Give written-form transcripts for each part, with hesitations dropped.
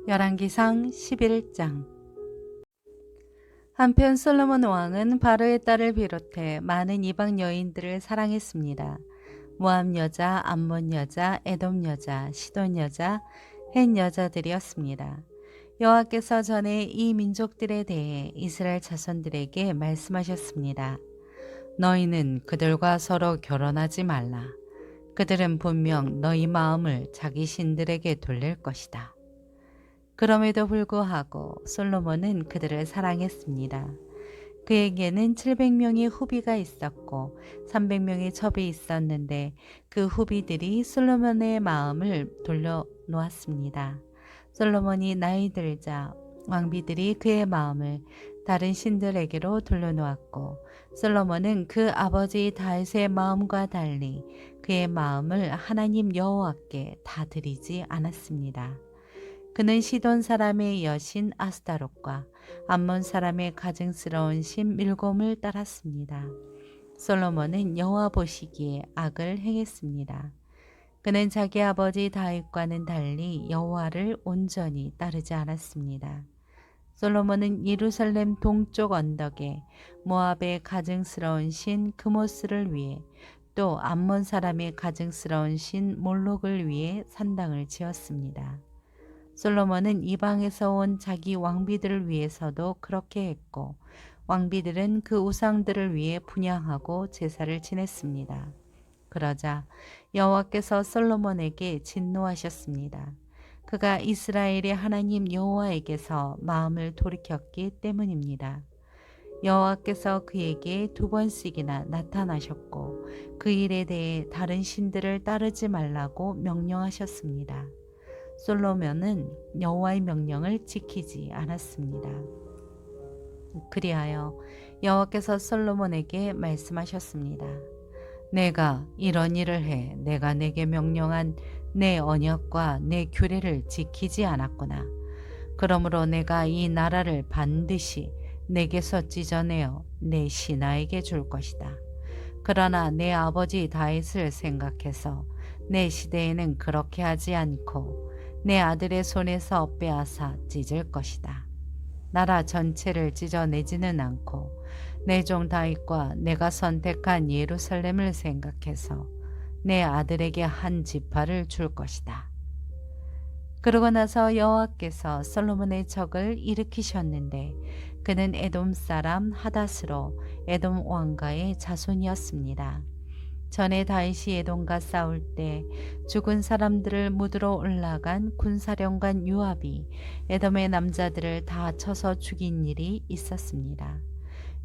열왕기상 11장. 한편 솔로몬 왕은 바로의 딸을 비롯해 많은 이방 여인들을 사랑했습니다. 모압 여자, 암몬 여자, 에돔 여자, 시돈 여자, 헷 여자들이었습니다. 여호와께서 전에 이 민족들에 대해 이스라엘 자손들에게 말씀하셨습니다. 너희는 그들과 서로 결혼하지 말라. 그들은 분명 너희 마음을 자기 신들에게 돌릴 것이다. 그럼에도 불구하고 솔로몬은 그들을 사랑했습니다. 그에게는 700명의 후비가 있었고 300명의 첩이 있었는데 그 후비들이 솔로몬의 마음을 돌려놓았습니다. 솔로몬이 나이 들자 왕비들이 그의 마음을 다른 신들에게로 돌려놓았고 솔로몬은 그 아버지 다윗의 마음과 달리 그의 마음을 하나님 여호와께 다 드리지 않았습니다. 그는 시돈 사람의 여신 아스타롯과 암몬 사람의 가증스러운 신 밀곰을 따랐습니다. 솔로몬은 여호와 보시기에 악을 행했습니다. 그는 자기 아버지 다윗과는 달리 여호와를 온전히 따르지 않았습니다. 솔로몬은 예루살렘 동쪽 언덕에 모압의 가증스러운 신 그모스를 위해 또 암몬 사람의 가증스러운 신 몰록을 위해 산당을 지었습니다. 솔로몬은 이방에서 온 자기 왕비들을 위해서도 그렇게 했고 왕비들은 그 우상들을 위해 분향하고 제사를 지냈습니다. 그러자 여호와께서 솔로몬에게 진노하셨습니다. 그가 이스라엘의 하나님 여호와에게서 마음을 돌이켰기 때문입니다. 여호와께서 그에게 2번씩이나 나타나셨고 그 일에 대해 다른 신들을 따르지 말라고 명령하셨습니다. 솔로몬은 여호와의 명령을 지키지 않았습니다. 그리하여 여호와께서 솔로몬에게 말씀하셨습니다. 내가 이런 일을 해 내가 내게 명령한 내 언약과 내 규례를 지키지 않았구나. 그러므로 내가 이 나라를 반드시 내게서 찢어내어 내 신하에게 줄 것이다. 그러나 내 아버지 다윗을 생각해서 내 시대에는 그렇게 하지 않고 내 아들의 손에서 빼앗아 찢을 것이다. 나라 전체를 찢어내지는 않고 내 종 다윗과 내가 선택한 예루살렘을 생각해서 내 아들에게 한 지파를 줄 것이다. 그러고 나서 여호와께서 솔로몬의 적을 일으키셨는데 그는 에돔 사람 하닷으로 에돔 왕가의 자손이었습니다. 전에 다윗이 에돔과 싸울 때 죽은 사람들을 묻으러 올라간 군사령관 요압이 에돔의 남자들을 다 쳐서 죽인 일이 있었습니다.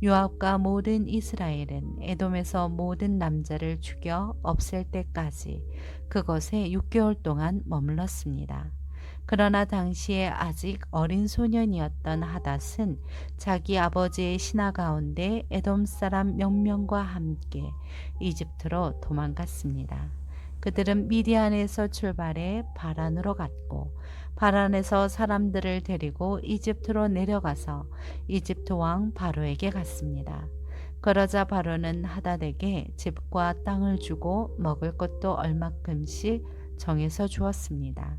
요압과 모든 이스라엘은 에돔에서 모든 남자를 죽여 없앨 때까지 그곳에 6개월 동안 머물렀습니다. 그러나 당시에 아직 어린 소년이었던 하닷은 자기 아버지의 신하 가운데 에돔 사람 몇 명과 함께 이집트로 도망갔습니다. 그들은 미디안에서 출발해 바란으로 갔고 바란에서 사람들을 데리고 이집트로 내려가서 이집트 왕 바로에게 갔습니다. 그러자 바로는 하닷에게 집과 땅을 주고 먹을 것도 얼마큼씩 정해서 주었습니다.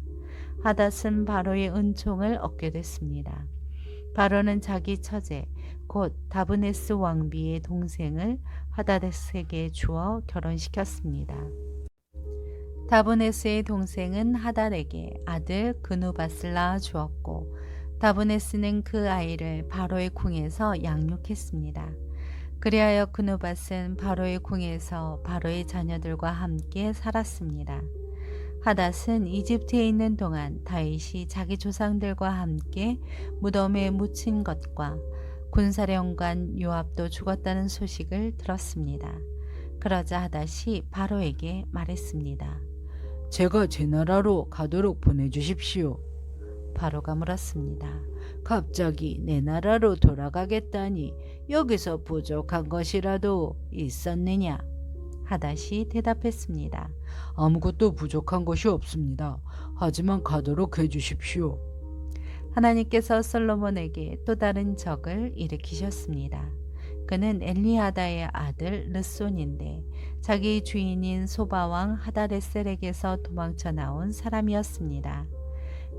하닷은 바로의 은총을 얻게 됐습니다. 바로는 자기 처제 곧 다브네스 왕비의 동생을 하닷에게 주어 결혼시켰습니다. 다브네스의 동생은 하닷에게 아들 그누밧을 낳아 주었고 다브네스는 그 아이를 바로의 궁에서 양육했습니다. 그리하여 그누밧은 바로의 궁에서 바로의 자녀들과 함께 살았습니다. 하닷은 이집트에 있는 동안 다윗이 자기 조상들과 함께 무덤에 묻힌 것과 군사령관 요압도 죽었다는 소식을 들었습니다. 그러자 하닷이 바로에게 말했습니다. 제가 제 나라로 가도록 보내주십시오. 바로가 물었습니다. 갑자기 내 나라로 돌아가겠다니 여기서 부족한 것이라도 있었느냐? 하닷이 대답했습니다. 아무것도 부족한 것이 없습니다. 하지만 가도록 해주십시오. 하나님께서 솔로몬에게 또 다른 적을 일으키셨습니다. 그는 엘리하다의 아들 르손인데 자기 주인인 소바왕 하다레셀에게서 도망쳐 나온 사람이었습니다.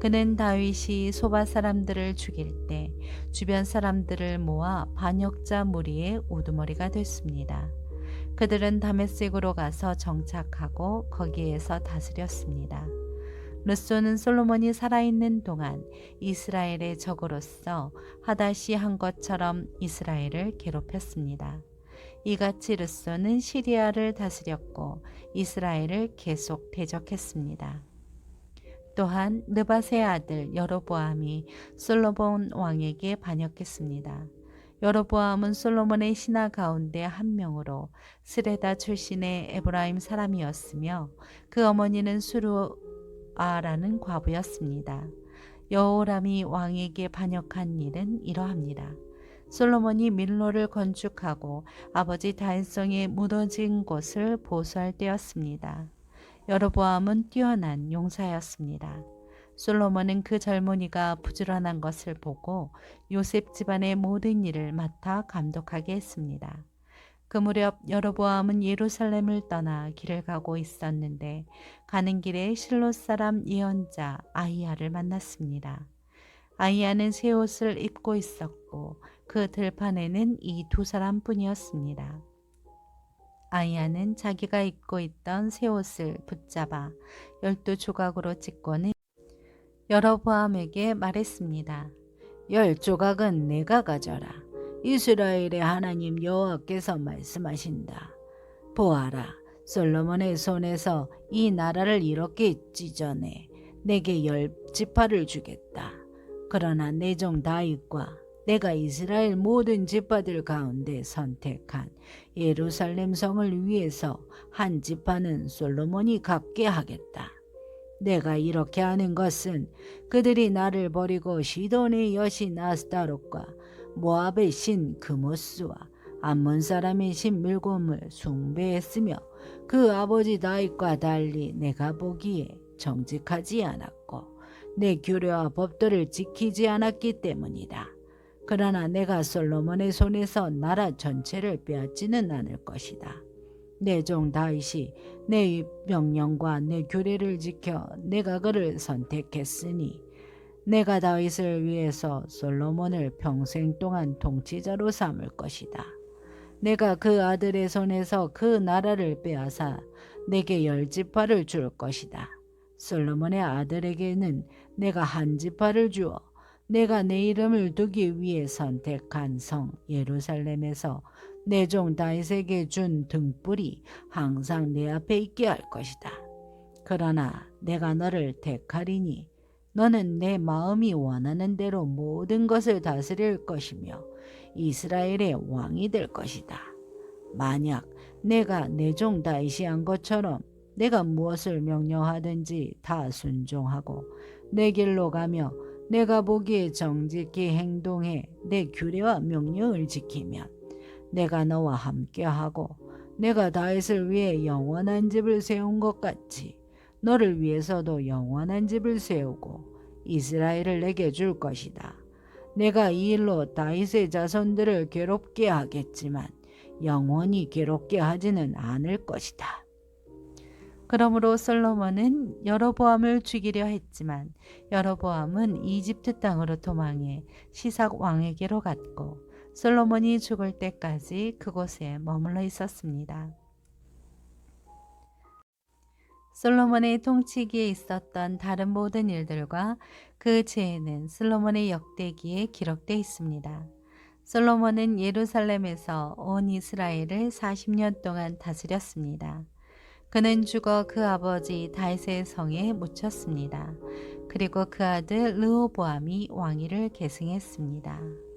그는 다윗이 소바 사람들을 죽일 때 주변 사람들을 모아 반역자 무리의 우두머리가 됐습니다. 그들은 다메섹으로 가서 정착하고 거기에서 다스렸습니다. 르소는 솔로몬이 살아있는 동안 이스라엘의 적으로서 하닷이 한 것처럼 이스라엘을 괴롭혔습니다. 이같이 르소는 시리아를 다스렸고 이스라엘을 계속 대적했습니다. 또한 느밧의 아들 여로보암이 솔로몬 왕에게 반역했습니다. 여로보암은 솔로몬의 신하 가운데 한 명으로 스레다 출신의 에브라임 사람이었으며 그 어머니는 수루아라는 과부였습니다. 여호람이 왕에게 반역한 일은 이러합니다. 솔로몬이 밀로를 건축하고 아버지 다윗성에 묻어진 곳을 보수할 때였습니다. 여로보암은 뛰어난 용사였습니다. 솔로몬은 그 젊은이가 부지런한 것을 보고 요셉 집안의 모든 일을 맡아 감독하게 했습니다. 그 무렵 여로보암은 예루살렘을 떠나 길을 가고 있었는데 가는 길에 실로 사람 예언자 아히야를 만났습니다. 아히야는 새 옷을 입고 있었고 그 들판에는 이 두 사람뿐이었습니다. 아히야는 자기가 입고 있던 새 옷을 붙잡아 12조각으로 찢고는 여로보암에게 말했습니다. 10조각은 내가 가져라. 이스라엘의 하나님 여호와께서 말씀하신다. 보아라, 솔로몬의 손에서 이 나라를 이렇게 찢어내 내게 10지파를 주겠다. 그러나 내 종 다윗과 내가 이스라엘 모든 지파들 가운데 선택한 예루살렘 성을 위해서 한 지파는 솔로몬이 갖게 하겠다. 내가 이렇게 하는 것은 그들이 나를 버리고 시돈의 여신 아스타롯과 모압의 신 그모스와 암몬 사람의 신 밀곰을 숭배했으며 그 아버지 다윗과 달리 내가 보기에 정직하지 않았고 내 규례와 법도를 지키지 않았기 때문이다. 그러나 내가 솔로몬의 손에서 나라 전체를 빼앗지는 않을 것이다. 내 종 다윗이 내 명령과 내 규례를 지켜 내가 그를 선택했으니 내가 다윗을 위해서 솔로몬을 평생 동안 통치자로 삼을 것이다. 내가 그 아들의 손에서 그 나라를 빼앗아 내게 10지파를 줄 것이다. 솔로몬의 아들에게는 내가 한 지파를 주어 내가 내 이름을 두기 위해 선택한 성 예루살렘에서 내 종 다윗에게 준 등불이 항상 내 앞에 있게 할 것이다. 그러나 내가 너를 택하리니 너는 내 마음이 원하는 대로 모든 것을 다스릴 것이며 이스라엘의 왕이 될 것이다. 만약 내가 내 종 다윗이 한 것처럼 내가 무엇을 명령하든지 다 순종하고 내 길로 가며 내가 보기에 정직히 행동해 내 규례와 명령을 지키면 내가 너와 함께하고 내가 다윗을 위해 영원한 집을 세운 것 같이 너를 위해서도 영원한 집을 세우고 이스라엘을 내게 줄 것이다. 내가 이 일로 다윗의 자손들을 괴롭게 하겠지만 영원히 괴롭게 하지는 않을 것이다. 그러므로 솔로몬은 여로보암을 죽이려 했지만 여로보암은 이집트 땅으로 도망해 시삭 왕에게로 갔고 솔로몬이 죽을 때까지 그곳에 머물러 있었습니다. 솔로몬의 통치기에 있었던 다른 모든 일들과 그 죄는 솔로몬의 역대기에 기록되어 있습니다. 솔로몬은 예루살렘에서 온 이스라엘을 40년 동안 다스렸습니다. 그는 죽어 그 아버지 다윗의 성에 묻혔습니다. 그리고 그 아들 르호보암이 왕위를 계승했습니다.